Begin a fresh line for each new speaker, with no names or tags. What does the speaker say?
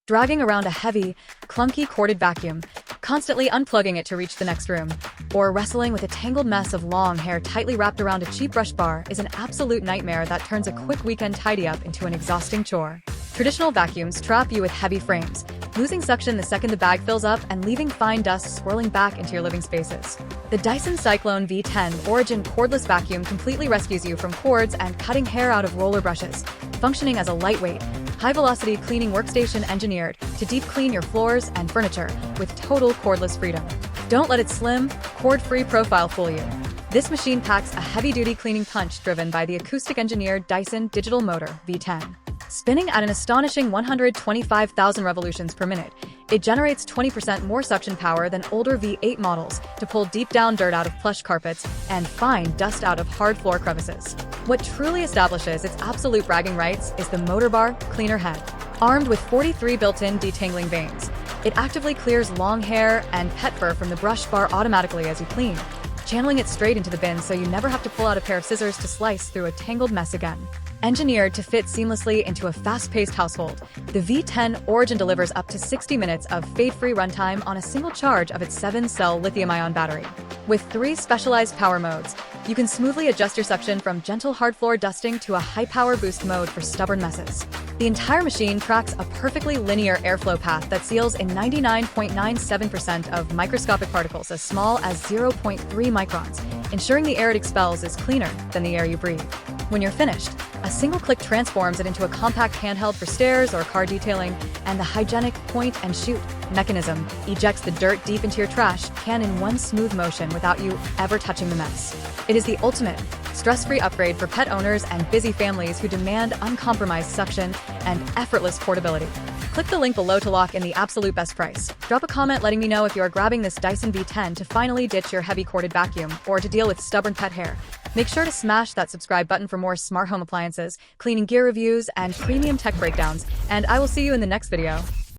dragging around a heavy, clunky corded vacuum, constantly unplugging it to reach the next room, or wrestling with a tangled mess of long hair tightly wrapped around a cheap brush bar is an absolute nightmare that turns a quick weekend tidy-up into an exhausting chore. Traditional vacuums trap you with heavy frames, losing suction the second the bag fills up and leaving fine dust swirling back into your living spaces. The Dyson Cyclone V10 Origin cordless vacuum completely rescues you from cords and cutting hair out of roller brushes, functioning as a lightweight, high-velocity cleaning workstation engineered to deep clean your floors and furniture with total cordless freedom. Don't let its slim, cord-free profile fool you. This machine packs a heavy-duty cleaning punch driven by the acoustic-engineered Dyson digital motor V10. Spinning at an astonishing 125,000 revolutions per minute, it generates 20% more suction power than older V8 models to pull deep down dirt out of plush carpets and fine dust out of hard floor crevices. What truly establishes its absolute bragging rights is the motor bar cleaner head. Armed with 43 built-in detangling vanes, it actively clears long hair and pet fur from the brush bar automatically as you clean, channeling it straight into the bin so you never have to pull out a pair of scissors to slice through a tangled mess again. Engineered to fit seamlessly into a fast-paced household, the V10 Origin delivers up to 60 minutes of fade-free runtime on a single charge of its 7-cell lithium-ion battery. With 3 specialized power modes, you can smoothly adjust your suction from gentle hard floor dusting to a high-power boost mode for stubborn messes. The entire machine tracks a perfectly linear airflow path that seals in 99.97% of microscopic particles as small as 0.3 microns, ensuring the air it expels is cleaner than the air you breathe. When you're finished, a single click transforms it into a compact handheld for stairs or car detailing, and the hygienic point-and-shoot mechanism ejects the dirt deep into your trash can in one smooth motion without you ever touching the mess. It is the ultimate, stress-free upgrade for pet owners and busy families who demand uncompromised suction and effortless portability. Click the link below to lock in the absolute best price. Drop a comment letting me know if you are grabbing this Dyson V10 to finally ditch your heavy corded vacuum or to deal with stubborn pet hair. Make sure to smash that subscribe button for more smart home appliances, cleaning gear reviews, and premium tech breakdowns, and I will see you in the next video.